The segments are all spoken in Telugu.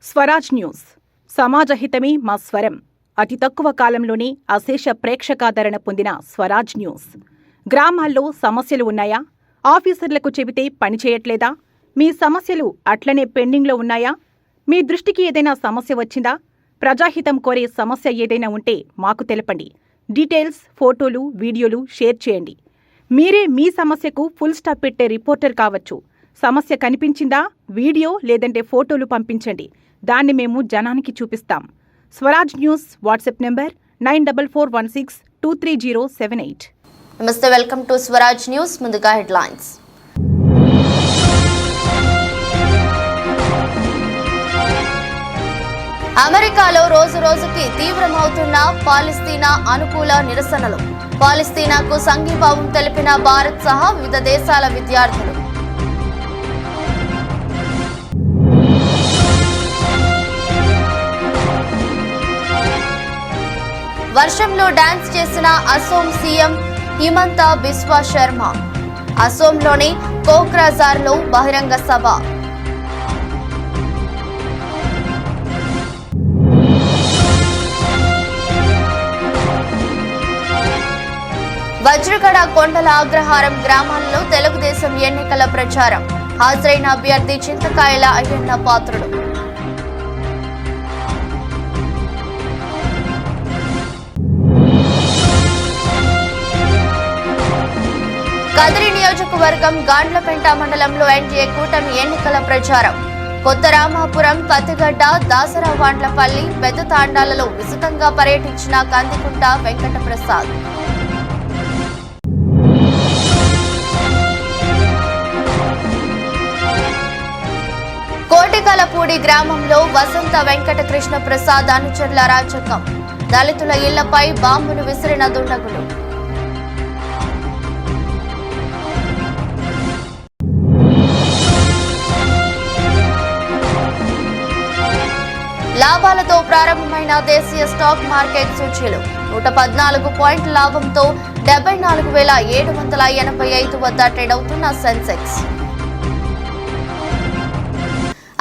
స్వరాజ్ న్యూస్ సమాజహితమే మా స్వరం. అతి తక్కువ కాలంలోనే అశేష ప్రేక్షకాదరణ పొందిన స్వరాజ్ న్యూస్. గ్రామాల్లో సమస్యలు ఉన్నాయా? ఆఫీసర్లకు చెబితే పనిచేయట్లేదా? మీ సమస్యలు అట్లనే పెండింగ్లో ఉన్నాయా? మీ దృష్టికి ఏదైనా సమస్య వచ్చిందా? ప్రజాహితం కోరే సమస్య ఏదైనా ఉంటే మాకు తెలపండి. డీటెయిల్స్, ఫోటోలు, వీడియోలు షేర్ చేయండి. మీరే మీ సమస్యకు ఫుల్ స్టాప్ పెట్టే రిపోర్టర్ కావచ్చు. సమస్య కనిపించిందా? వీడియో లేదంటే ఫోటోలు పంపించండి. దాన్ని మేము జనానికి చూపిస్తాం. Swaraj news WhatsApp number 9441623078. నమస్తే, వెల్కమ్ టు స్వరాజ్ న్యూస్. ముందుగా హెడ్లైన్స్. అమెరికాలో రోజు రోజుకి తీవ్రమవుతున్న పాలస్తీనా అనుకూల నిరసనలు. పాలస్తీనాకు సంఘీభావం తెలిపిన భారత్ సహా వివిధ దేశాల విద్యార్థులు. వర్షంలో డాన్స్ చేసిన అసోం సీఎం హిమంత బిస్వా శర్మ. అసోంలోని కోక్రాజార్లో బహిరంగ సభ. వజ్రగడ కొండల అగ్రహారం గ్రామాల్లో తెలుగుదేశం ఎన్నికల ప్రచారం. హాజరైన అభ్యర్థి చింతకాయల అయ్యన్న పాత్రుడు. కదిరి నియోజకవర్గం గాండ్లపెంట మండలంలో ఎన్డీఏ కూటమి ఎన్నికల ప్రచారం. కొత్త రామాపురం, పత్తిగడ్డ, దాసరావాండ్లపల్లి, పెద్ద తాండాలలో విస్తృతంగా పర్యటించిన కందికుంట వెంకటప్రసాద్. కోటికలపూడి గ్రామంలో వసంత వెంకట కృష్ణ ప్రసాద్ అనుచరుల అరాచకం. దళితుల ఇళ్లపై బాంబులు విసిరిన దుండగులు. లాభాలతో ప్రారంభమైన దేశీయ స్టాక్ మార్కెట్ సూచీలు 114 పాయింట్ల లాభంతో 74,785 వద్ద ట్రేడ్ అవుతున్న సెన్సెక్స్.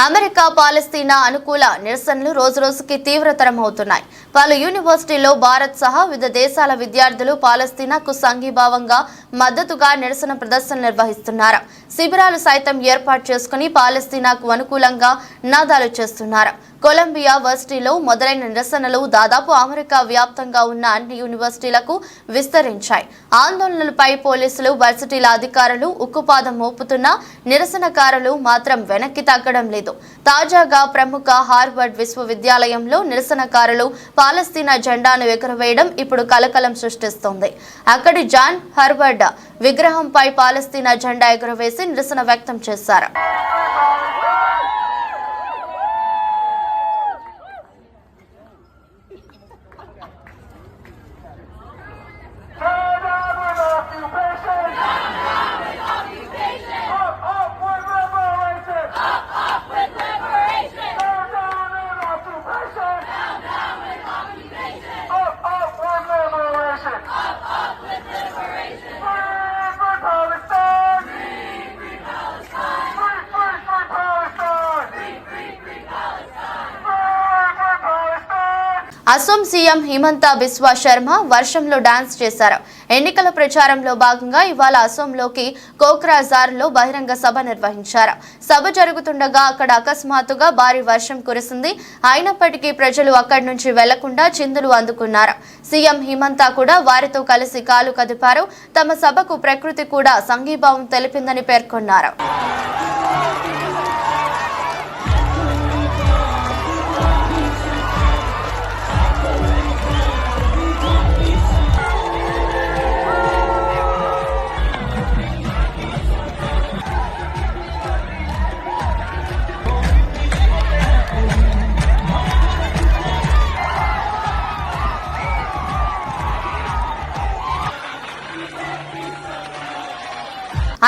అమెరికా పాలస్తీనా అనుకూల నిరసనలు రోజురోజుకి తీవ్రతరమవుతున్నాయి. పలు యూనివర్సిటీల్లో భారత్ సహా వివిధ దేశాల విద్యార్థులు పాలస్తీనాకు సంఘీభావంగా మద్దతుగా నిరసన ప్రదర్శనలు నిర్వహిస్తున్నారు. శిబిరాలు సైతం ఏర్పాటు చేసుకుని పాలస్తీనాకు అనుకూలంగా నినాదాలు చేస్తున్నారు. కొలంబియా వర్సిటీలో మొదలైన నిరసనలు దాదాపు అమెరికా వ్యాప్తంగా ఉన్న అన్ని యూనివర్సిటీలకు విస్తరించాయి. ఆందోళనలపై పోలీసులు, వర్సిటీల అధికారులు ఉక్కుపాదం మోపుతున్నా నిరసనకారులు మాత్రం వెనక్కి తగ్గడం లేదు. తాజాగా ప్రముఖ హార్వర్డ్ విశ్వవిద్యాలయంలో నిరసనకారులు పాలస్తీనా జెండాను ఎగురవేయడం ఇప్పుడు కలకలం సృష్టిస్తోంది. అక్కడి జాన్ హార్వర్డ్ విగ్రహంపై పాలస్తీనా జెండా ఎగురవేసి నిరసన వ్యక్తం చేశారు. అసోం సీఎం హిమంత బిస్వా శర్మ వర్షంలో డాన్స్ చేశారు. ఎన్నికల ప్రచారంలో భాగంగా ఇవాళ అసోంలోకి కోక్రాజార్లో బహిరంగ సభ నిర్వహించారు. సభ జరుగుతుండగా అక్కడ అకస్మాత్తుగా భారీ వర్షం కురిసింది. అయినప్పటికీ ప్రజలు అక్కడి నుంచి వెళ్లకుండా చిందులు అందుకున్నారు. సీఎం హిమంత కూడా వారితో కలిసి కాలు కదిపారు. తమ సభకు ప్రకృతి కూడా సంఘీభావం తెలిపిందని పేర్కొన్నారు.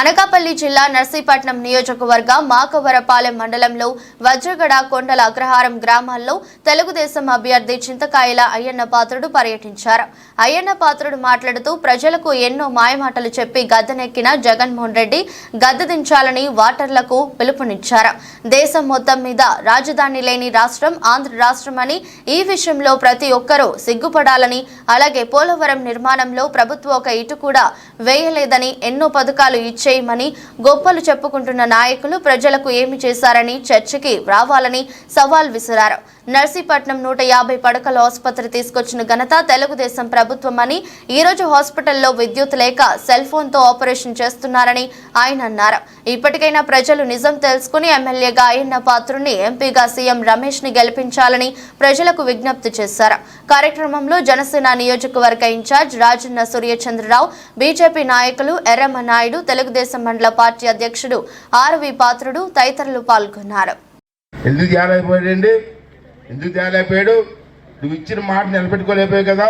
అనకాపల్లి జిల్లా నర్సీపట్నం నియోజకవర్గ మాకవరపాలెం మండలంలో వజ్రగడ కొండల అగ్రహారం గ్రామాల్లో తెలుగుదేశం అభ్యర్థి చింతకాయల అయ్యన్న పాత్రుడు పర్యటించారు. అయ్యన్న పాత్రుడు మాట్లాడుతూ ప్రజలకు ఎన్నో మాయమాటలు చెప్పి గద్దెనెక్కిన జగన్మోహన్ రెడ్డి గద్దె దించాలని ఓటర్లకు పిలుపునిచ్చారు. దేశం మొత్తం మీద రాజధాని లేని రాష్ట్రం ఆంధ్ర రాష్ట్రమని, ఈ విషయంలో ప్రతి ఒక్కరూ సిగ్గుపడాలని, అలాగే పోలవరం నిర్మాణంలో ప్రభుత్వం ఒక ఇటు కూడా వేయలేదని, ఎన్నో పథకాలు చేయమని గొప్పలు చెప్పుకుంటున్న నాయకులు ప్రజలకు ఏమి చేశారని చర్చకి రావాలని సవాల్ విసిరారు. నర్సీపట్నం 150 పడకల ఆసుపత్రి తీసుకొచ్చిన ఘనత తెలుగుదేశం ప్రభుత్వమని, ఈ రోజు హాస్పిటల్లో విద్యుత్ లేక సెల్ ఫోన్ తో ఆపరేషన్ చేస్తున్నారని ఆయన అన్నారు. ఇప్పటికైనా ప్రజలు నిజం తెలుసుకుని ఎమ్మెల్యేగా అయ్యన్న పాత్రుని, ఎంపీగా సీఎం రమేష్ ని గెలిపించాలని ప్రజలకు విజ్ఞప్తి చేశారు. కార్యక్రమంలో జనసేన నియోజకవర్గ ఇన్ఛార్జ్ రాజన్న సూర్యచంద్రరావు, బీజేపీ నాయకులు ఎర్రమ్మ నాయుడు, తెలుగుదేశం మండల పార్టీ అధ్యక్షుడు ఆర్వి పాత్రుడు తదితరులు పాల్గొన్నారు. ఎందుకు తేలేకపోయాడు? నువ్వు ఇచ్చిన మాట నిలబెట్టుకోలేకపోయావు కదా.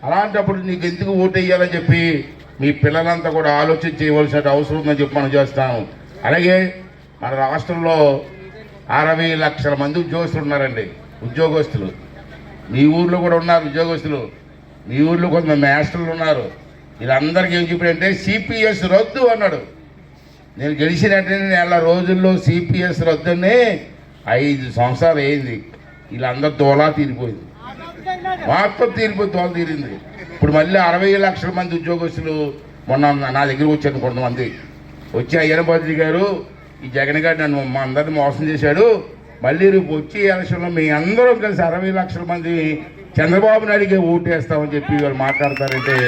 అలాంటప్పుడు నీకు ఎందుకు ఓటు వేయాలని చెప్పి మీ పిల్లలంతా కూడా ఆలోచన చేయవలసిన అవసరం ఉందని చెప్పి మనం చేస్తాము. అలాగే మన రాష్ట్రంలో 60 లక్షల మంది ఉద్యోగస్తులు ఉన్నారండి. ఉద్యోగస్తులు మీ ఊర్లో కూడా ఉన్నారు. ఉద్యోగస్తులు మీ ఊర్లో కొంతమంది మాస్టర్లు ఉన్నారు. వీళ్ళందరికీ ఏం చెప్పాడంటే సిపిఎస్ రద్దు అన్నాడు. నేను గెలిచినట్టే నెల రోజుల్లో సిపిఎస్ రద్దునే 5 సంవత్సరాలు అయింది. వీళ్ళందరూ తోలా తీరిపోయింది, మొత్తం తోల తీరింది. ఇప్పుడు మళ్ళీ 60 లక్షల మంది ఉద్యోగస్తులు మొన్న నా దగ్గరకు వచ్చారు. కొంతమంది వచ్చి అయ్యన్న పాత్రుడు గారు, ఈ జగన్ గారు నన్ను మా అందరిని మోసం చేశాడు, మళ్ళీ రేపు వచ్చే ఎలక్షన్లో మీ అందరం కలిసి 60 లక్షల మంది చంద్రబాబు నాయుడికి ఓటు వేస్తామని చెప్పి వాళ్ళు మాట్లాడతారంటే,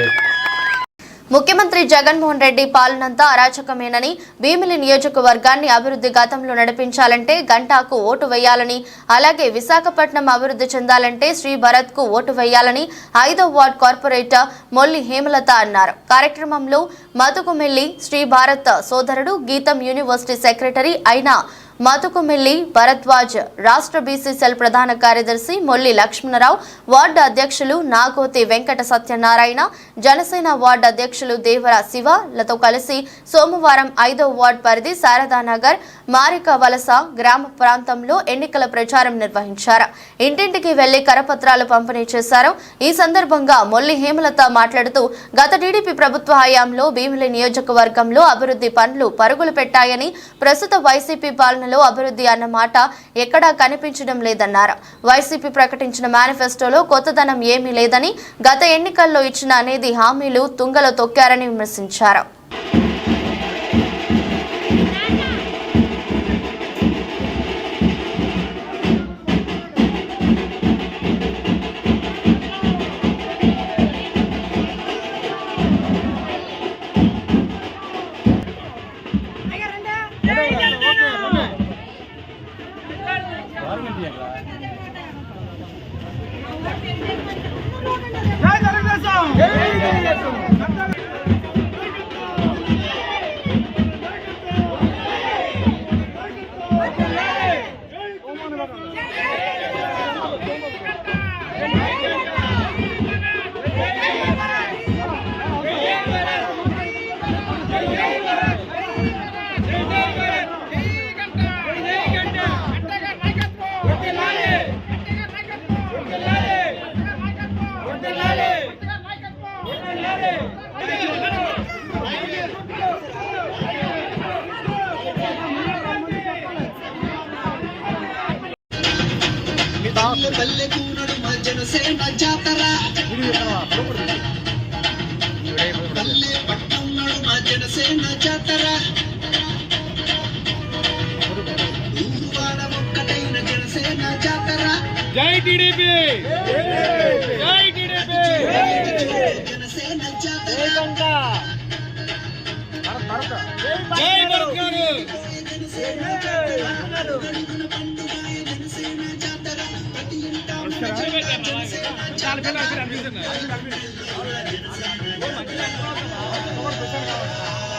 ముఖ్యమంత్రి జగన్మోహన్ రెడ్డి పాలనంతా అరాచకమేనని, భీమిలి నియోజకవర్గాన్ని అభివృద్ధి గతంలో నడిపించాలంటే గంటాకు ఓటు వేయాలని, అలాగే విశాఖపట్నం అభివృద్ధి చెందాలంటే శ్రీ భరత్ కు ఓటు వేయాలని 5వ వార్డ్ కార్పొరేటర్ మొల్లి హేమలత అన్నారు. కార్యక్రమంలో మతుకుమిల్లి శ్రీ భారత్ సోదరుడు, గీతం యూనివర్సిటీ సెక్రటరీ అయిన మతుకుమిల్లి భరద్వాజ్, రాష్ట్ర బీసీ సెల్ ప్రధాన కార్యదర్శి మొల్లి లక్ష్మణరావు, వార్డు అధ్యక్షులు నాగోతి వెంకట సత్యనారాయణ, జనసేన వార్డు అధ్యక్షులు దేవర శివలతో కలిసి సోమవారం 5వ వార్డు పరిధి శారదానగర్, మారిక వలస గ్రామ ప్రాంతంలో ఎన్నికల ప్రచారం నిర్వహించారు. ఇంటింటికి వెళ్లి కరపత్రాలు పంపిణీ చేశారు. ఈ సందర్భంగా మొల్లి హేమలత మాట్లాడుతూ, గత టీడీపీ ప్రభుత్వ హయాంలో భీమిలి నియోజకవర్గంలో అభివృద్ధి పనులు పరుగులు పెట్టాయని, ప్రస్తుత వైసీపీ పాలన అభివృద్ధి అన్న మాట ఎక్కడా కనిపించడం లేదన్నారు. వైసీపీ ప్రకటించిన మేనిఫెస్టోలో కొత్తదనం ఏమీ లేదని, గత ఎన్నికల్లో ఇచ్చిన అనేది హామీలు తుంగలో తొక్కారని విమర్శించారు. పల్లెకూరుడు మా జనసేన జాతర, పల్లె పట్టణం మా జనసేన జాతర, ఊరువాడ ఒక్కటైన జనసేన జాతర. జై టీడీపీ, జై టీడీపీ, జనసేన జాతర, జై భరత్ గారు.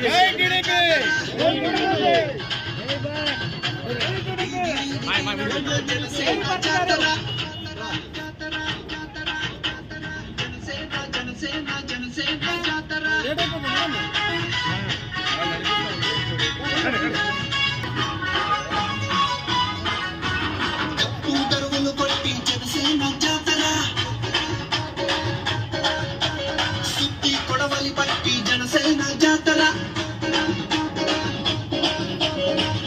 జై టీడీపీ, జనసేన జాతర. జనసేన జాతర సుత్తి కొడవలి పట్టి జనసేన జాతర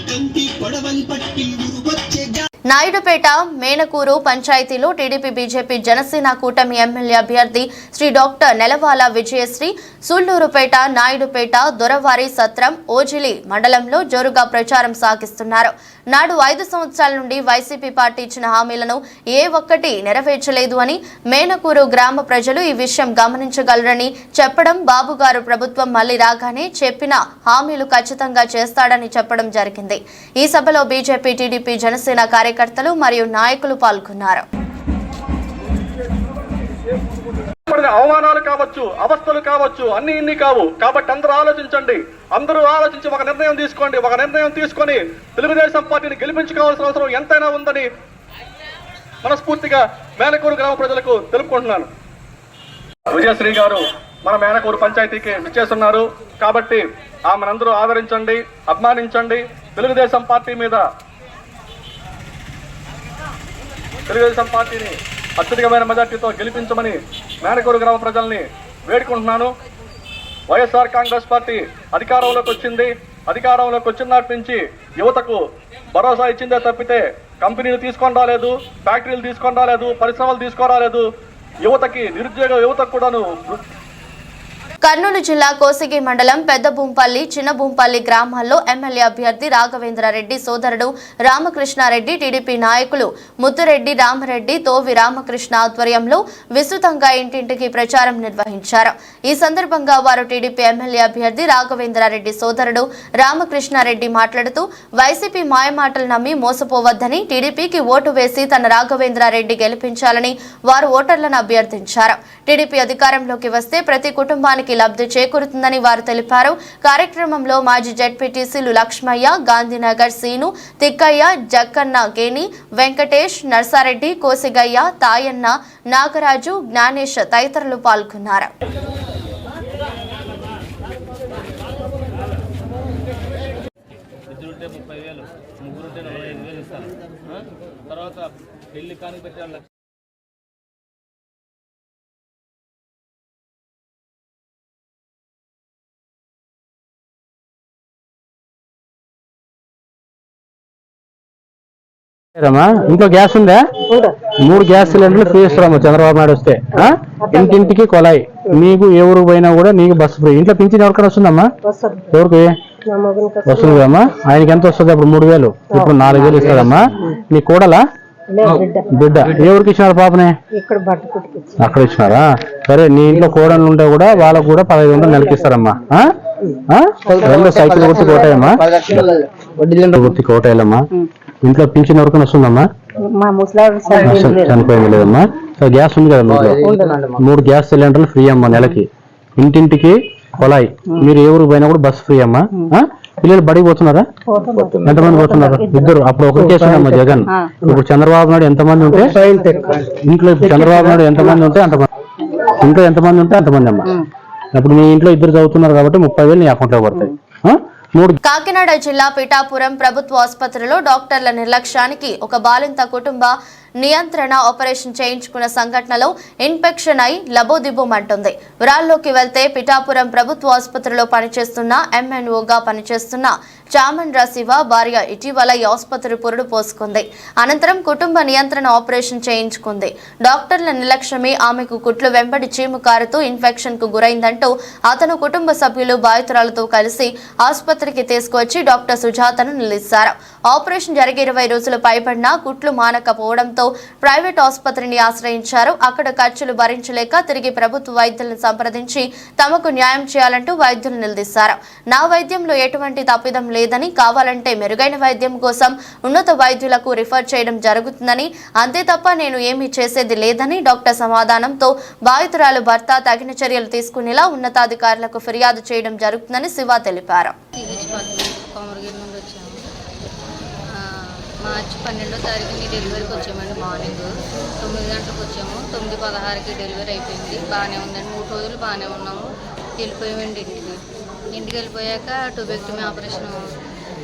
కంటి కొడవలి పట్టి ఊరుకొచ్చే నాయుడుపేట మేనకూరు పంచాయతీలో టీడీపీ బీజేపీ జనసేన కూటమి ఎమ్మెల్యే అభ్యర్థి శ్రీ డాక్టర్ నెలవాల విజయశ్రీ సూళ్లూరుపేట నాయుడుపేట దొరవారి సత్రం ఓజిలి మండలంలో జోరుగా ప్రచారం సాగిస్తున్నారు. నాడు 5 సంవత్సరాల నుండి వైసీపీ పార్టీ ఇచ్చిన హామీలను ఏ ఒక్కటి నెరవేర్చలేదు అని మేనకూరు గ్రామ ప్రజలు ఈ విషయం గమనించగలరని చెప్పడం, బాబుగారు ప్రభుత్వం మళ్లీ రాగానే చెప్పిన హామీలు ఖచ్చితంగా చేస్తాడని చెప్పడం జరిగింది. ఈ సభలో బీజేపీ, టీడీపీ, జనసేన కార్యకర్తలు మరియు నాయకులు పాల్గొన్నారు. అవమానాలు కావచ్చు, అవస్థలు కావచ్చు, అన్ని ఇన్ని కావు. కాబట్టి అందరూ ఆలోచించండి. అందరూ ఆలోచించి ఒక నిర్ణయం తీసుకోండి. ఒక నిర్ణయం తీసుకొని తెలుగుదేశం పార్టీని గెలిపించుకోవాల్సిన అవసరం ఎంతైనా ఉందని మనస్ఫూర్తిగా మేనకూరు గ్రామ ప్రజలకు తెలుపుకుంటున్నాను. విజయశ్రీ గారు మన మేనకూరు పంచాయతీకి విచ్చేస్తున్నారు. కాబట్టి ఆమెనందరూ ఆదరించండి, అభిమానించండి. తెలుగుదేశం పార్టీని అత్యధికమైన మెజార్టీతో గెలిపించమని మేనకూరు గ్రామ ప్రజల్ని వేడుకుంటున్నాను. వైఎస్ఆర్ కాంగ్రెస్ పార్టీ అధికారంలోకి వచ్చింది. అధికారంలోకి వచ్చిన నాటి నుంచి యువతకు భరోసా ఇచ్చిందే తప్పితే కంపెనీలు తీసుకొని రాలేదు, ఫ్యాక్టరీలు తీసుకొని రాలేదు, పరిశ్రమలు తీసుకొని రాలేదు. యువతకి, నిరుద్యోగ యువతకు కూడాను. కర్నూలు జిల్లా కోసిగి మండలం పెద్ద భూంపల్లి, చిన్న భూంపల్లి గ్రామాల్లో ఎమ్మెల్యే అభ్యర్థి రాఘవేంద్రారెడ్డి సోదరుడు రామకృష్ణారెడ్డి, టీడీపీ నాయకులు ముత్తురెడ్డి రామరెడ్డి, తోవి రామకృష్ణ ఆధ్వర్యంలో విస్తృతంగా ఇంటింటికి ప్రచారం నిర్వహించారు. ఈ సందర్భంగా వారు టీడీపీ ఎమ్మెల్యే అభ్యర్థి రాఘవేంద్రారెడ్డి సోదరుడు రామకృష్ణారెడ్డి మాట్లాడుతూ వైసీపీ మాయమాటలు నమ్మి మోసపోవద్దని, టీడీపీకి ఓటు వేసి తన రాఘవేంద్రారెడ్డి గెలిపించాలని వారు ఓటర్లను అభ్యర్థించారు. టీడీపీ అధికారంలోకి వస్తే ప్రతి కుటుంబానికి లబ్ధి చేకూరుతుందని వారు తెలిపారు. కార్యక్రమంలో మాజీ జెడ్పీటీసీలు లక్ష్మయ్య, గాంధీనగర్ సీను, తిక్కయ్య, జక్కన్న గేని, వెంకటేష్, నర్సారెడ్డి, కోసిగయ్య, తాయన్న, నాగరాజు, జ్ఞానేష్ తదితరులు పాల్గొన్నారు. ఇంట్లో గ్యాస్ ఉందా? 3 గ్యాస్ సిలిండర్లు ఫ్రీ ఇస్తారమ్మా చంద్రబాబు నాయుడు వస్తే. ఇంటింటికి కొలాయి. నీకు ఏ ఊరు పోయినా కూడా నీకు బస్సు ఫ్రీ. ఇంట్లో పింఛన్ ఎవరికైనా వస్తుందమ్మా? ఎవరికి వస్తుంది కదమ్మా? ఆయనకి ఎంత వస్తుంది? అప్పుడు 3000, ఇప్పుడు 4000 ఇస్తారమ్మా. నీ కూడలా బిడ్డ ఎవరికి ఇచ్చినారు పాపని? అక్కడ ఇచ్చినారా? సరే, నీ ఇంట్లో కోడలు ఉంటే కూడా వాళ్ళకు కూడా 1500 నెలకి ఇస్తారమ్మా. 2 సైకిల్ గుర్తి కోటాయమ్మా, గుర్తి కోటాయాలమ్మా. ఇంట్లో పింఛన్ ఎవరికైనా వస్తుందమ్మా? చనిపోయింది లేదమ్మా. సో గ్యాస్ ఉంది కదా మీకు? 3 గ్యాస్ సిలిండర్లు ఫ్రీ అమ్మా నెలకి. ఇంటింటికి కొలాయి. మీరు ఏ ఊరికి పోయినా కూడా బస్సు ఫ్రీ అమ్మా. పిల్లలు బడికి పోతున్నారా? ఎంతమంది పోతున్నారు? 2. అప్పుడు ఒకరికి వేస్తున్నామ్మా జగన్. ఇప్పుడు చంద్రబాబు నాయుడు ఎంతమంది ఉంటే ఇంట్లో, చంద్రబాబు నాయుడు ఎంతమంది ఉంటే అంతమంది, ఇంట్లో ఎంతమంది ఉంటే అంతమంది అమ్మా. అప్పుడు మీ ఇంట్లో 2 చదువుతున్నారు కాబట్టి 30,000 నీ అకౌంట్లో పడతాయి. కాకినాడ జిల్లా పిఠాపురం ప్రభుత్వ ఆసుపత్రిలో డాక్టర్ల నిర్లక్ష్యానికి ఒక బాలింత కుటుంబ నియంత్రణ ఆపరేషన్ చేయించుకున్న సంఘటనలో ఇన్ఫెక్షన్ అయి లబోదిబోమంటుంది. వివరాల్లోకి వెళ్తే పిఠాపురం ప్రభుత్వ ఆసుపత్రిలో పనిచేస్తున్న ఎంఎన్ఓగా పనిచేస్తున్న చామండ్ర శివ భార్య ఇటీవల ఈ ఆసుపత్రి పురుడు పోసుకుంది. అనంతరం కుటుంబ నియంత్రణ ఆపరేషన్ చేయించుకుంది. డాక్టర్ల నిర్లక్ష్యమే ఆమెకు కుట్లు వెంబడి చీము కారుతూ ఇన్ఫెక్షన్ కు గురైందంటూ అతను కుటుంబ సభ్యులు బాధితురాలతో కలిసి ఆసుపత్రికి తీసుకువచ్చి డాక్టర్ సుజాతను నిలిచారు. ఆపరేషన్ జరిగి 20 రోజులు పైబడినా కుట్లు మానకపోవడంతో ప్రైవేట్ ఆసుపత్రిని ఆశ్రయించారు. అక్కడ ఖర్చులు భరించలేక తిరిగి ప్రభుత్వ వైద్యులను సంప్రదించి తమకు న్యాయం చేయాలంటూ వైద్యులు నిలదీశారు. నా వైద్యంలో ఎటువంటి తప్పిదం లేదని, కావాలంటే మెరుగైన వైద్యం కోసం ఉన్నత వైద్యులకు రిఫర్ చేయడం జరుగుతుందని, అంతే తప్ప నేను ఏమీ చేసేది లేదని డాక్టర్ సమాధానంతో బాధితురాలు భర్త తగిన చర్యలు తీసుకునేలా ఉన్నతాధికారులకు ఫిర్యాదు చేయడం జరుగుతుందని శివ తెలిపారు. మార్చి 12వ తారీఖుని డెలివరీకి వచ్చామండి. మార్నింగ్ 9 గంటలకు వచ్చాము. 9:16కి డెలివరీ అయిపోయింది. బాగానే ఉందండి. 3 రోజులు బాగానే ఉన్నాము. వెళ్ళిపోయామండి ఇంటికి వెళ్ళిపోయాక ట్యూబెక్టమీ ఆపరేషన్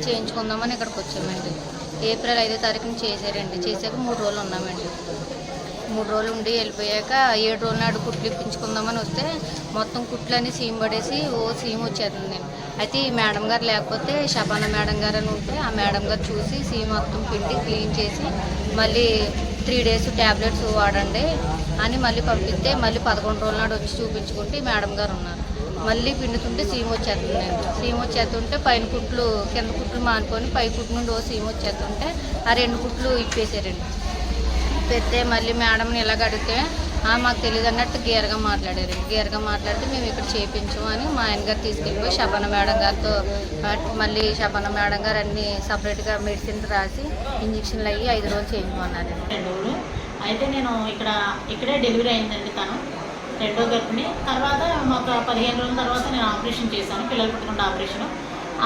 చేయించుకుందామని ఇక్కడికి వచ్చామండి. ఏప్రిల్ 5వ తారీఖుని చేశారండి. చేశాక 3 రోజులు ఉన్నామండి. 3 రోజులు ఉండి వెళ్ళిపోయాక 7 రోజుల నాడు కుట్లు ఇప్పించుకుందామని వస్తే మొత్తం కుట్లన్నీ సీమ్ పడేసి సీమ్ వచ్చేస్తుంది నేను. అయితే ఈ మేడం గారు లేకపోతే శబానా మేడం గారు అని ఉంటే ఆ మేడం గారు చూసి సీమ్ మొత్తం పిండి క్లీన్ చేసి మళ్ళీ 3 డేస్ ట్యాబ్లెట్స్ వాడండి అని మళ్ళీ పంపిస్తే మళ్ళీ 11 రోజుల నాడు వచ్చి చూపించుకుంటే మేడం గారు ఉన్నారు. మళ్ళీ పిండుతుంటే సీమ్ వచ్చేస్తుంది నేను. సీమ్ వచ్చేస్తుంటే పైన కుట్లు కింద కుట్లు మానుకొని పై కుట్టు నుండి సీమ్ వచ్చేస్తుంటే ఆ 2 కుట్లు ఇప్పేసారండి. పెడితే మళ్ళీ మేడంని ఇలాగ అడిగితే మాకు తెలియదు అన్నట్టు గేరగా మాట్లాడారు. గేరగా మాట్లాడితే మేము ఇక్కడ చేయించాము అని మా ఆయన గారు తీసుకెళ్ళిపోయి శబానా మేడం గారితో మళ్ళీ శబానా మేడం గారు అన్ని సపరేట్గా మెడిసిన్ రాసి ఇంజక్షన్లు అయ్యి 5 రోజులు చేయించమన్నారు. 2 రోజులు అయితే నేను ఇక్కడే డెలివరీ అయిందండి. తను 2వ గర్భిణి. తర్వాత మాకు 15 రోజుల తర్వాత నేను ఆపరేషన్ చేశాను, పిల్లలు పుట్టకుండా ఆపరేషన్.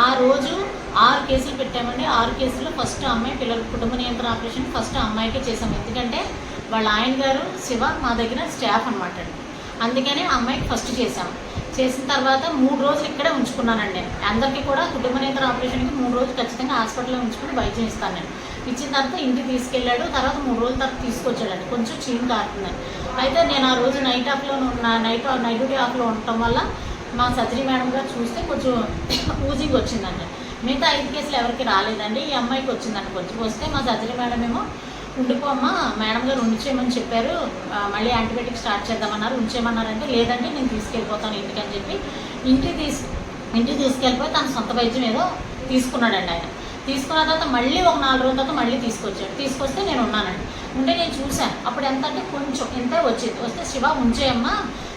ఆ రోజు 6 కేసులు పెట్టామండి. 6 కేసుల్లో ఫస్ట్ అమ్మాయి పిల్లల కుటుంబ నియంత్రణ ఆపరేషన్ ఫస్ట్ అమ్మాయికే చేసాము. ఎందుకంటే వాళ్ళ ఆయన గారు శివ మా దగ్గర స్టాఫ్ అనమాట అండి. అందుకని అమ్మాయికి ఫస్ట్ చేసాము. చేసిన తర్వాత 3 రోజులు ఇక్కడే ఉంచుకున్నానండి. అందరికీ కూడా కుటుంబ నియంత్రణ ఆపరేషన్కి 3 రోజులు ఖచ్చితంగా హాస్పిటల్లో ఉంచుకుని వైద్యం ఇస్తాను నేను. ఇచ్చిన తర్వాత ఇంటికి తీసుకెళ్ళాడు. తర్వాత 3 రోజుల తర్వాత తీసుకొచ్చాడండి. కొంచెం చీమ్ కారుతుందని. అయితే నేను ఆ రోజు నైట్ డ్యూటీ ఆఫ్లో ఉండటం వల్ల మా సర్జరీ మేడం గారు చూస్తే కొంచెం ఊజింగ్ వచ్చిందండి. మిగతా 5 కేసులు ఎవరికి రాలేదండి. ఈ అమ్మాయికి వచ్చిందండి. కొంచెం వస్తే మా సర్జరీ మేడం ఏమో ఉండిపోమ్మా మేడం గారు ఉంచేయమని చెప్పారు, మళ్ళీ యాంటీబయాటిక్ స్టార్ట్ చేద్దామన్నారు. ఉంచేయమన్నారంటే లేదండి నేను తీసుకెళ్ళిపోతాను ఇంటికి అని చెప్పి ఇంటికి తీసుకెళ్ళిపోయి తన సొంత వైద్యం ఏదో తీసుకున్నాడండి ఆయన. తీసుకున్న తర్వాత మళ్ళీ ఒక 4 రోజుల తర్వాత మళ్ళీ తీసుకొచ్చాడు. తీసుకొస్తే నేను ఉన్నానండి. ఉంటే నేను చూశాను. అప్పుడు ఎంత అంటే కొంచెం ఇంతే వచ్చింది. వస్తే శివ ఉంచేయమ్మా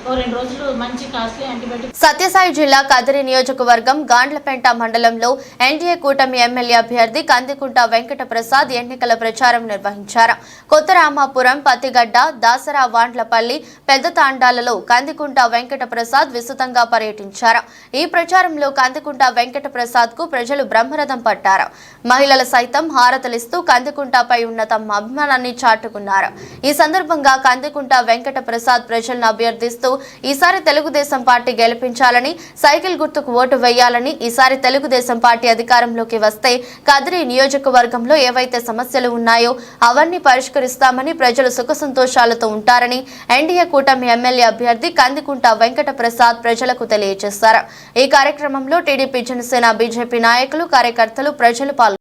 2 రోజులు మంచి కాస్ట్లీ యాంటీబయాటిక్. సత్యసాయి జిల్లా కదిరి నియోజకవర్గం గాండ్లపేంట మండలంలో ఎన్డీఏ కూటమి ఎమ్మెల్యే అభ్యర్థి కందికుంట వెంకట ప్రసాద్ ఎన్నికల ప్రచారం నిర్వహించారు. కొత్త రామాపురం, పత్తిగడ్డ, దాసరా, వాండ్లపల్లి, పెద్ద తాండాలలో కందికుంట వెంకట ప్రసాద్ విస్తృతంగా పర్యటించారు. ఈ ప్రచారంలో కందికుంట వెంకట ప్రసాద్ కు ప్రజలు బ్రహ్మరథం పట్టారు. మహిళలు సైతం హారతలిస్తూ కందికుంటపై ఉన్న తమ అభిమానాన్ని చాటుకున్నారు. ఈ సందర్భంగా కందికుంట వెంకట ప్రసాద్ ప్రజలను అభ్యర్థిస్తూ ఈసారి తెలుగుదేశం పార్టీ గెలిపించాలని, సైకిల్ గుర్తుకు ఓటు వేయాలని, ఈసారి తెలుగుదేశం పార్టీ అధికారంలోకి వస్తే కదిరి నియోజకవర్గంలో ఏవైతే సమస్యలు ఉన్నాయో అవన్నీ పరిష్కరిస్తామని, ప్రజలు సుఖ సంతోషాలతో ఉంటారని ఎన్డీఏ కూటమి ఎమ్మెల్యే అభ్యర్థి కందికుంట వెంకట ప్రసాద్ ప్రజలకు తెలియజేశారు. ఈ కార్యక్రమంలో టీడీపీ, జనసేన, బీజేపీ నాయకులు, కార్యకర్తలు, ప్రజలు పాల్గొన్నారు.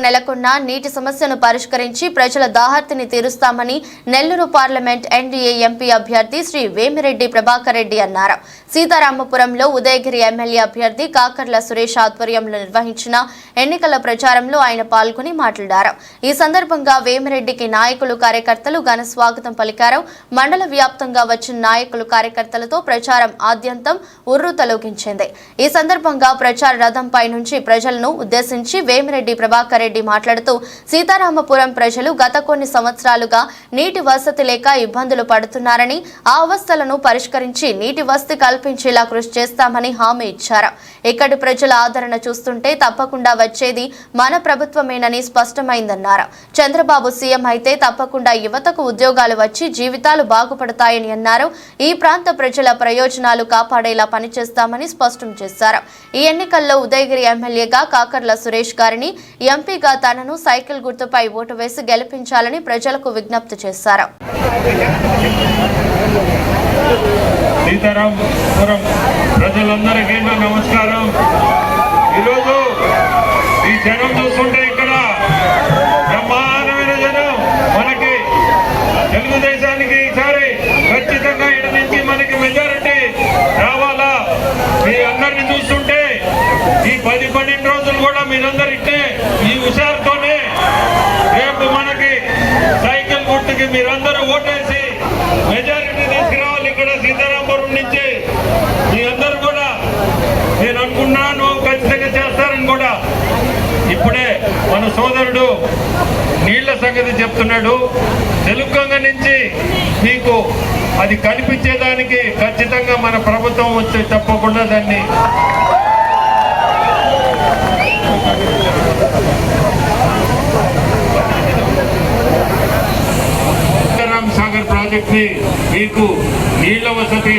నెలకొన్న నీటి సమస్యను పరిష్కరించి ప్రజల దాహార్తిని తీరుస్తామని నెల్లూరు పార్లమెంట్ ఎన్డీఏ ఎంపీ అభ్యర్థి శ్రీ వేమిరెడ్డి ప్రభాకర్ రెడ్డి అన్నారు. సీతారామపురంలో ఉదయగిరి ఎమ్మెల్యే అభ్యర్థి కాకర్ల సురేష్ ఆధ్వర్యంలో నిర్వహించిన ఎన్నికల ప్రచారంలో ఆయన పాల్గొని మాట్లాడారు. ఈ సందర్భంగా వేమిరెడ్డికి నాయకులు, కార్యకర్తలు ఘన స్వాగతం పలికారు. మండల వ్యాప్తంగా వచ్చిన నాయకులు, కార్యకర్తలతో ప్రచారం ఆద్యంతం ఉర్రూతలూగించింది. ఈ సందర్భంగా ప్రచార రథంపై నుంచి ప్రజలను ఉద్దేశించి వేమిరెడ్డి ప్రభాకర్ రెడ్డి మాట్లాడుతూ సీతారామపురం ప్రజలు గత కొన్ని సంవత్సరాలుగా నీటి వసతి లేక ఇబ్బందులు పడుతున్నారని, ఆ అవస్థలను పరిష్కరించి నీటి వసతి కల్పించేలా కృషి చేస్తామని హామీ ఇచ్చారు. ఇక్కడి ప్రజల ఆదరణ చూస్తుంటే తప్పకుండా వచ్చేది మన ప్రభుత్వమేనని స్పష్టమైందన్నారు. చంద్రబాబు సీఎం అయితే తప్పకుండా యువతకు ఉద్యోగాలు వచ్చి జీవితాలు బాగుపడతాయని అన్నారు. ఈ ప్రాంత ప్రజల ప్రయోజనాలు కాపాడేలా పనిచేస్తామని స్పష్టం చేశారు. ఈ ఎన్నికల్లో ఉదయగిరి ఎమ్మెల్యేగా కాకర్ల సురేష్ గారిని, ఎంపీగా తనను సైకిల్ గుర్తుపై ఓటు వేసి గెలిపించాలని ప్రజలకు విజ్ఞప్తి చేశారు. సీతారామపురం ప్రజలందరికీ నమస్కారం. ఈరోజు ఈ జనం చూస్తుంటే ఇక్కడ బ్రహ్మాండమైన జనం. మనకి తెలుగుదేశానికి ఈసారి ఖచ్చితంగా ఇక్కడ నుంచి మనకి మెజారిటీ రావాలా. మీ అన్న మన సోదరుడు నీళ్ల సంగతి చెప్తున్నాడు. తెలుగంగ నుంచి మీకు అది కనిపించేదానికి ఖచ్చితంగా మన ప్రభుత్వం వచ్చి తప్పకుండా దాన్ని సాగర్ ప్రాజెక్ట్ ని మీకు నీళ్ల వసతి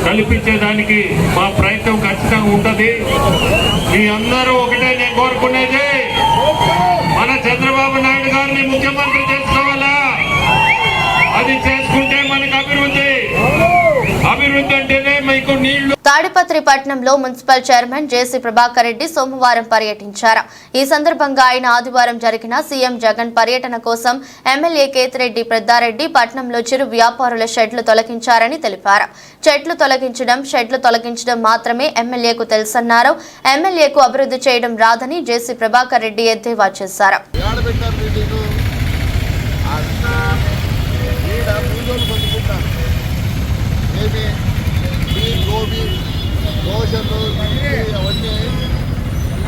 కల్పించేదానికి మా ప్రయత్నం ఖచ్చితంగా ఉంటది. మీ అందరూ ఒకటే నేను కోరుకునేది, మన చంద్రబాబు నాయుడు గారిని ముఖ్యమంత్రి చేసుకోవాలా. అది చేసుకుంటే మనకు అభివృద్ధి అంటేనే మీకు నీళ్లు. తాడిపత్రి పట్టణంలో మున్సిపల్ చైర్మన్ జేసీ ప్రభాకర్ రెడ్డి సోమవారం పర్యటించారు. ఈ సందర్భంగా ఆయన ఆదివారం జరిగిన సీఎం జగన్ పర్యటన కోసం ఎమ్మెల్యే కేతిరెడ్డి పెద్దారెడ్డి పట్టణంలో చిరు వ్యాపారుల షెడ్లు తొలగించారని తెలిపారు. షెడ్లు తొలగించడం మాత్రమే ఎమ్మెల్యేకు తెలుసన్నారు. ఎమ్మెల్యేకు అభివృద్ధి చేయడం రాదని జేసీ ప్రభాకర్ రెడ్డి ఎద్దేవా చేశారు. గోబీ దోశలు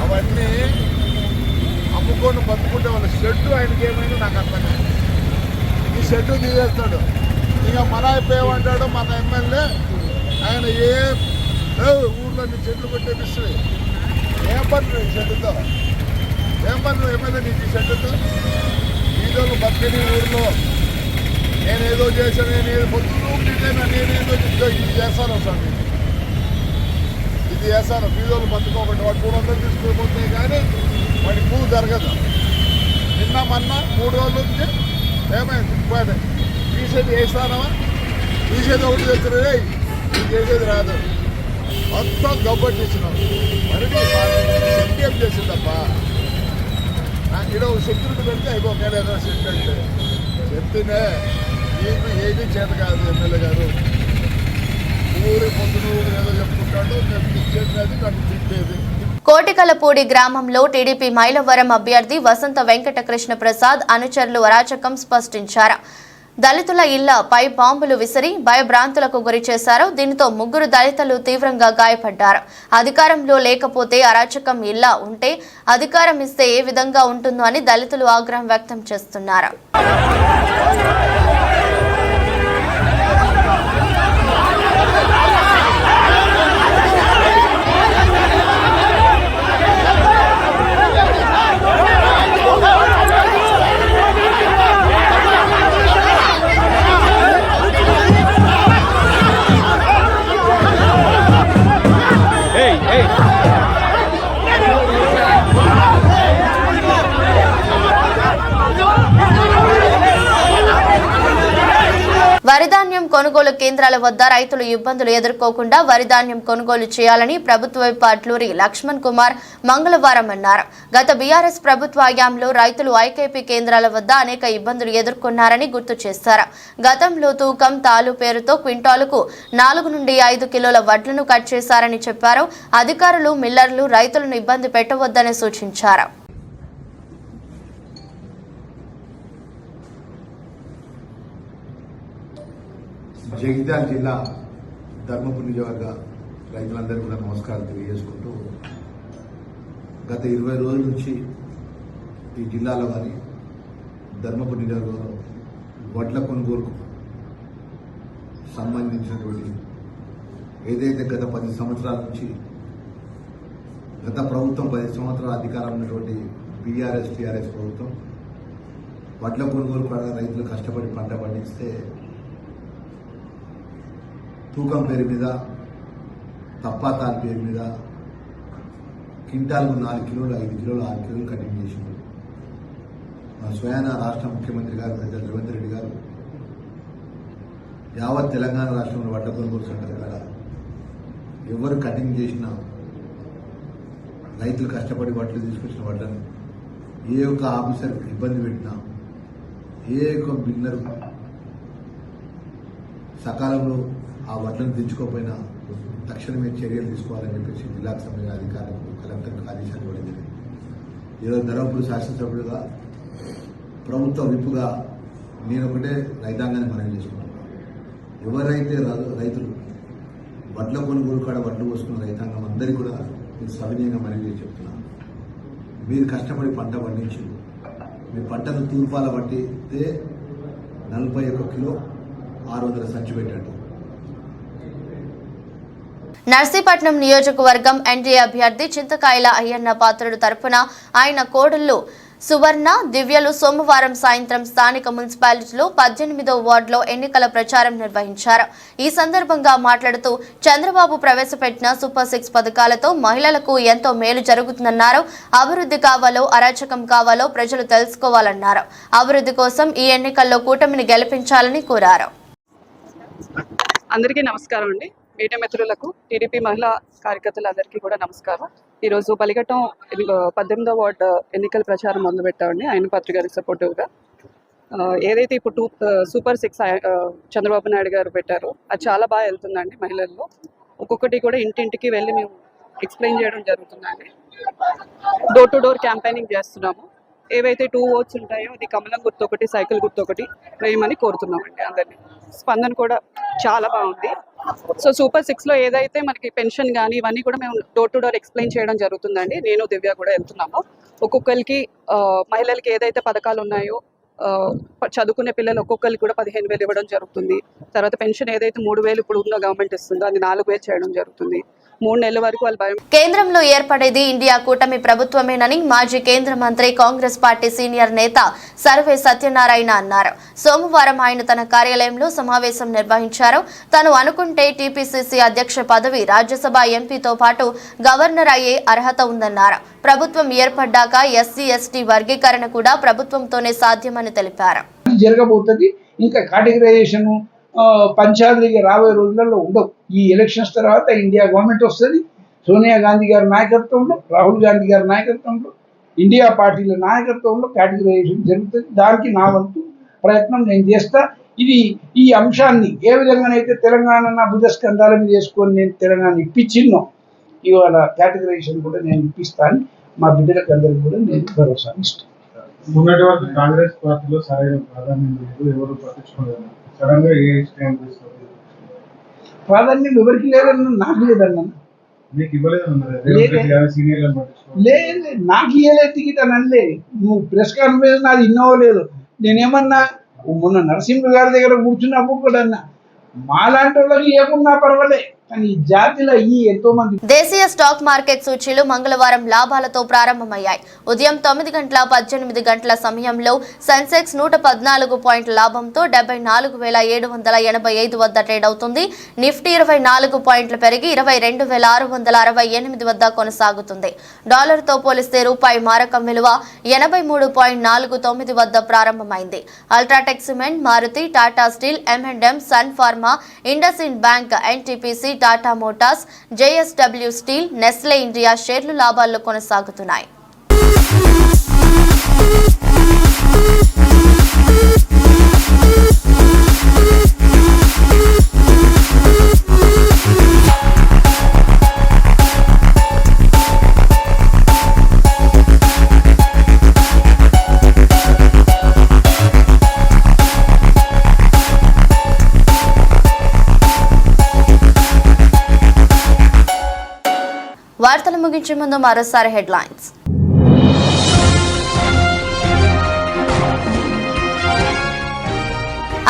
అవన్నీ అమ్ముకొని బతుకుంటే వాళ్ళ షెడ్డు ఆయనకి ఏమైనా నాకు అర్థం కాదు. ఈ షెడ్డు తీసేస్తాడు. ఇక మన అయిపోయామంటాడు మన ఎమ్మెల్యే. ఆయన ఊర్లో నీ చెట్లు కొట్టేపిస్తుంది. ఏం పని షెడ్డుతో? ఏం పని ఎమ్మెల్యే నీకు ఈ షెడ్డుతో? ఈరోజు బతికని ఊర్లో నేనేదో చేశాను, నేనేదో పొద్దున్న నేనేదో ఇది చేస్తాను సార్. ఇది చేస్తాను. ఫీజులు బతుకోకండి. వాడు 300 తీసుకుపోతే కానీ వాడి పువ్వు జరగదు. నిన్న మొన్న 3 రోజుల నుంచి ఏమైంది? తీసేది వేస్తానమా? తీసేది ఒకటి తెచ్చారు. ఇది చేసేది రాదు. మొత్తం గబ్బట్టిచ్చినాం. మరి శక్తి ఏం చేసిందప్పా? ఇక్కడ ఒక సెక్యూరిటీ పెడితే అయిపోయి ఏదో సెక్యూరిటీ అంటే చెప్తేనే మీకు ఏది చేత కాదు. ఎమ్మెల్యే గారు ఊరి పొద్దున ఏదో చెప్పుకుంటాడు. మేము ఇచ్చేది నాకు తిట్టేది. కోటికలపూడి గ్రామంలో టీడీపీ మైలవరం అభ్యర్థి వసంత వెంకటకృష్ణ ప్రసాద్ అనుచరులు అరాచకం సృష్టించారు. దళితుల ఇళ్లపై బాంబులు విసిరి భయభ్రాంతులకు గురి చేశారు. దీనితో 3 దళితులు తీవ్రంగా గాయపడ్డారు. అధికారంలో లేకపోతే అరాచకం ఇలా ఉంటే అధికారం ఇస్తే ఏ విధంగా ఉంటుందో అని దళితులు ఆగ్రహం వ్యక్తం చేస్తున్నారు. వరిధాన్యం కొనుగోలు కేంద్రాల వద్ద రైతులు ఇబ్బందులు ఎదుర్కోకుండా వరిధాన్యం కొనుగోలు చేయాలని ప్రభుత్వ వైపు అట్లూరి లక్ష్మణ్ కుమార్ మంగళవారం అన్నారు. గత బీఆర్ఎస్ ప్రభుత్వ హయాంలో రైతులు ఐకేపీ కేంద్రాల వద్ద అనేక ఇబ్బందులు ఎదుర్కొన్నారని గుర్తు చేశారు. గతంలో తూకం తాలు పేరుతో క్వింటాలుకు 4 నుండి 5 కిలోల వడ్లను కట్ చేశారని చెప్పారు. అధికారులు మిల్లర్లు రైతులను ఇబ్బంది పెట్టవద్దని సూచించారు. జగిత్యాల జిల్లా ధర్మపురి నియోజకవర్గ రైతులందరికీ కూడా నమస్కారం తెలియజేసుకుంటూ గత 20 రోజుల నుంచి ఈ జిల్లాలో కానీ ధర్మపురి నియోజకవర్గంలో వడ్ల కొనుగోలుకు సంబంధించినటువంటి ఏదైతే గత 10 సంవత్సరాల నుంచి గత ప్రభుత్వం 10 సంవత్సరాల అధికారం ఉన్నటువంటి బీఆర్ఎస్ టీఆర్ఎస్ ప్రభుత్వం వడ్ల కొనుగోలు కూడా రైతులు కష్టపడి పంట పండిస్తే తూకం పేరు మీద తప్పాతాల పేరు మీద క్వింటాల్కు 4 కిలోలు 5 కిలోలు 6 కిలోలు కటింగ్ చేసింది. మన స్వయాన రాష్ట్ర ముఖ్యమంత్రి గారు పెద్ద రేవంత్ రెడ్డి గారు యావత్ తెలంగాణ రాష్ట్రంలో వడ్ల కొనుగోలు సెంటర్ కాడ ఎవరు కటింగ్ చేసినా రైతులు కష్టపడి వడ్లు తీసుకొచ్చిన వడ్లను ఏ ఒక్క ఆఫీసర్ ఇబ్బంది పెట్టినా ఏ ఒక్క బిల్లరు సకాలంలో ఆ వడ్లను తెచ్చుకోకపోయినా తక్షణమే చర్యలు తీసుకోవాలని చెప్పేసి జిల్లాకు సంబంధించిన అధికారులకు కలెక్టర్లకు ఆదేశాలు ఇవ్వడం జరిగింది. ఈరోజు ధర్మపురి శాసనసభ్యుడుగా ప్రభుత్వ విప్పుగా నేను ఒకటే రైతాంగాన్ని మనవి చేసుకున్నాను. ఎవరైతే రైతులు వడ్ల కొనుగోలు కాడ వడ్లు పోసుకున్న రైతాంగం అందరికీ కూడా నేను సవినీయంగా మనవి చేసి చెప్తున్నాను. మీరు కష్టపడి పంట పండించారు. మీ పంటను తూర్పాల పట్టితే 41 కిలో 600 ఖర్చు పెట్టండి. నర్సీపట్నం నియోజకవర్గం ఎన్డీఏ అభ్యర్థి చింతకాయల అయ్యన్న పాత్రుడు తరపున ఆయన కోడళ్లు సువర్ణ, దివ్యలు సోమవారం సాయంత్రం స్థానిక మున్సిపాలిటీలో 18వ వార్డులో ఎన్నికల ప్రచారం నిర్వహించారు. ఈ సందర్భంగా మాట్లాడుతూ చంద్రబాబు ప్రవేశపెట్టిన సూపర్ 6 పథకాలతో మహిళలకు ఎంతో మేలు జరుగుతుందన్నారు. అభివృద్ధి కావాలో అరాచకం కావాలో ప్రజలు తెలుసుకోవాలన్నారు. అభివృద్ధి కోసం ఈ ఎన్నికల్లో కూటమిని గెలిపించాలని కోరారు. అందరికీ నమస్కారం అండి. మీడియా మిత్రులకు, టీడీపీ మహిళా కార్యకర్తలందరికీ కూడా నమస్కారం. ఈరోజు బలిఘట్టం 18వ వార్డు ఎన్నికల ప్రచారం మొదలుపెట్టామండి ఆయన పాత్ర గారికి సపోర్టివ్గా. ఏదైతే ఇప్పుడు సూపర్ 6 చంద్రబాబు నాయుడు గారు పెట్టారో అది చాలా బాగా వెళ్తుందండి. మహిళల్లో ఒక్కొక్కటి కూడా ఇంటింటికి వెళ్ళి మేము ఎక్స్ప్లెయిన్ చేయడం జరుగుతుందండి. డోర్ టు డోర్ క్యాంపెయినింగ్ చేస్తున్నాము. ఏవైతే 2 ఓట్స్ ఉంటాయో అది కమలం గుర్తు ఒకటి, సైకిల్ గుర్తు ఒకటి వేయమని కోరుతున్నామండి అందరినీ. స్పందన కూడా చాలా బాగుంది. సో సూపర్ 6లో ఏదైతే మనకి పెన్షన్ కానీ ఇవన్నీ కూడా మేము డోర్ టు డోర్ ఎక్స్ప్లెయిన్ చేయడం జరుగుతుందండి. నేను దివ్య కూడా వెళ్తున్నాము. ఒక్కొక్కరికి మహిళలకి ఏదైతే పథకాలు ఉన్నాయో చదువుకునే పిల్లలు ఒక్కొక్కరికి కూడా 15,000 ఇవ్వడం జరుగుతుంది. తర్వాత పెన్షన్ ఏదైతే 3,000 ఇప్పుడు ఉన్న గవర్నమెంట్ ఇస్తుందో అది 4,000 చేయడం జరుగుతుంది. 3 నెలల వరకు వాళ్ళు భయం. కేంద్రంలో ఏర్పడేది ఇండియా కూటమి ప్రభుత్వమేనని మాజీ కేంద్ర మంత్రి, కాంగ్రెస్ పార్టీ సీనియర్ నేత సర్వే సత్యనారాయణ అన్నారు. సోమవారం ఆయన తన కార్యాలయంలో సమావేశం నిర్వహించారు. తాను అనుకుంటే టీపీసీసీ అధ్యక్ష పదవి, రాజ్యసభ ఎంపీతో పాటు గవర్నర్ అయ్యే అర్హత ఉందన్నారు. ప్రభుత్వం ఏర్పడ్డాక ఎస్సీ ఎస్టీ వర్గీకరణ కూడా ప్రభుత్వంతోనే సాధ్యమని తెలిపారు. జరగబోతుంది. ఇంకా కేటగిరైజేషన్ పంచాయతీకి రాబోయే రోజులలో ఉండవు. ఈ ఎలక్షన్స్ తర్వాత ఇండియా గవర్నమెంట్ వస్తుంది. సోనియా గాంధీ గారి నాయకత్వంలో, రాహుల్ గాంధీ గారి నాయకత్వంలో, ఇండియా పార్టీల నాయకత్వంలో కేటగిరైజేషన్ జరుగుతుంది. దానికి నా వంతు ప్రయత్నం నేను చేస్తా. ఇది ఈ అంశాన్ని ఏ విధంగానైతే తెలంగాణ నా భుజస్కంధాల మీద చేసుకొని నేను తెలంగాణ ఇప్పించిన్నో, ఇవాళ కేటగిరైజేషన్ కూడా నేను ఇప్పిస్తాను. మా బిడ్డలకు అందరికీ కూడా నేను భరోసా ఇస్తాను. మొన్నటి వరకు కాంగ్రెస్ పార్టీలో సరైన ప్రాధాన్యం లేదు, ఎవరు పట్టించుకోలేదు. సడన్ గా ఏ స్టాండ్ తీసుకోలేదు. ప్రాధాన్యం ఎవరికి లేదన్న, నాకు లేదన్న. మీకు ఇవ్వలేదు, లేదు నాకు ఇవ్వలేదు టికెట్ అని అనలే. నువ్వు ప్రెస్ కాన్ఫరెన్స్ నాది ఇన్నోవో లేదు. నేనేమన్నా మొన్న నరసింహ గారి దగ్గర కూర్చున్నప్పుడు కూడా అన్నా, మాలాంటి వాళ్ళకి ఇవ్వకున్నా పర్వాలే, కానీ ఈ జాతిలో ఎంతో మంది. దేశీయ స్టాక్ మార్కెట్ సూచీలు మంగళవారం లాభాలతో ప్రారంభమయ్యాయి. ఉదయం 9 గంటల 18 గంటల సమయంలో సెన్సెక్స్ 114 పాయింట్ల లాభంతో 74,785 వద్ద ట్రేడ్ అవుతుంది. నిఫ్టీ 24 పాయింట్లు పెరిగి 22,668 వద్ద కొనసాగుతుంది. డాలర్తో పోలిస్తే రూపాయి మారకం విలువ 83.49 వద్ద ప్రారంభమైంది. UltraTech cement, Maruti, Tata steel, M&M, Sun Pharma, IndusInd bank, NTPC, Tata Motors, JSW steel, Nestle India షేర్లు లాభాల్లో కొనసాగుతున్నాయి. వార్తలు ముగించే ముందు మరోసారి హెడ్లైన్స్.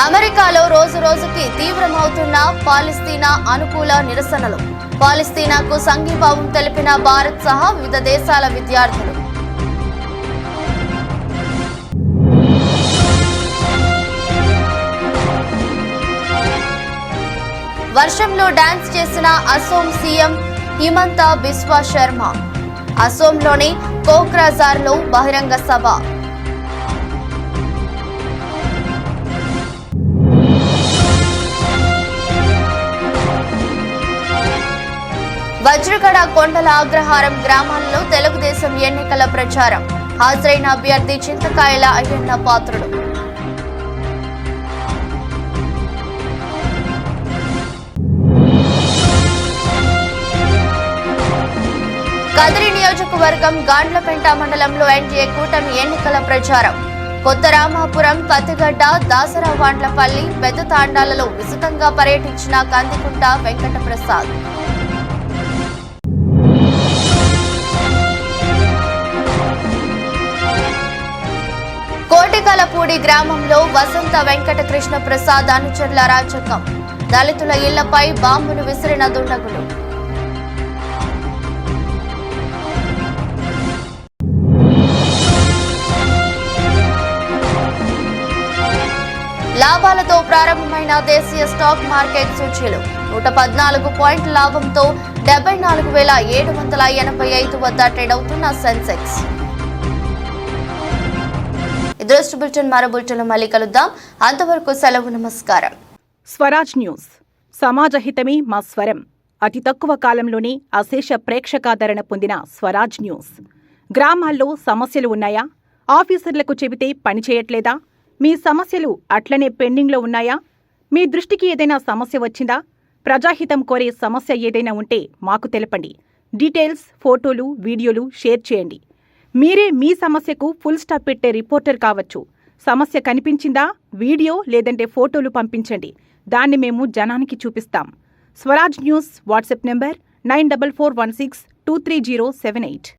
అమెరికాలో రోజు రోజుకి తీవ్రమవుతున్న పాలస్తీనా అనుకూల నిరసనలు. పాలస్తీనాకు సంఘీభావం తెలిపిన భారత్ సహా వివిధ దేశాల విద్యార్థులు. వర్షంలో డాన్స్ చేసిన అసోం సీఎం హిమంత బిస్వా శర్మ. అసోంలోని కోక్రాజార్లో బహిరంగ సభ. వజ్రగడ కొండల అగ్రహారం గ్రామాల్లో తెలుగుదేశం ఎన్నికల ప్రచారం. హాజరైన అభ్యర్థి చింతకాయల అయ్యన్న పాత్రుడు. కదిరి నియోజకవర్గం గాండ్లపెంట మండలంలో ఎన్డీఏ కూటమి ఎన్నికల ప్రచారం. కొత్త రామాపురం, పత్తిగడ్డ, దాసరావాండ్లపల్లి, పెద్ద తాండాలలో విస్తృతంగా పర్యటించిన కందికుంట వెంకటప్రసాద్. చింతలపూడి గ్రామంలో వసంత వెంకట కృష్ణ ప్రసాద్ అనుచరుల అరాచకం. దళితుల ఇళ్లపై బాంబులు విసిరిన దుండగులు. లాభాలతో ప్రారంభమైన దేశీయ స్టాక్ మార్కెట్ సూచీలు 114 పాయింట్ల లాభంతో 74,785 వద్ద ట్రేడ్ అవుతున్న సెన్సెక్స్. ఇదృష్టి బులెటిన్ మరో బులెటిన్లో మళ్ళీ కలుద్దాం. అంతవరకు సెలవు, నమస్కారం. స్వరాజ్ న్యూస్. సమాజ హితమే మా స్వరం. అతి తక్కువ కాలంలోనే అశేష ప్రేక్షకాదరణ పొందిన స్వరాజ్ న్యూస్. గ్రామాల్లో సమస్యలు ఉన్నాయా? ఆఫీసర్లకు చెబితే పని చేయట్లేదా? మీ సమస్యలు అట్లనే పెండింగ్లో ఉన్నాయా? మీ దృష్టికి ఏదైనా సమస్య వచ్చిందా? ప్రజాహితం కోరే సమస్య ఏదైనా ఉంటే మాకు తెలపండి. డీటెయిల్స్, ఫోటోలు, వీడియోలు షేర్ చేయండి. మీరే మీ సమస్యకు ఫుల్ స్టాప్ పెట్టే రిపోర్టర్ కావచ్చు. సమస్య కనిపించిందా? వీడియో లేదంటే ఫోటోలు పంపించండి. దాన్ని మేము జనానికి చూపిస్తాం. Swaraj news WhatsApp number 9441623078.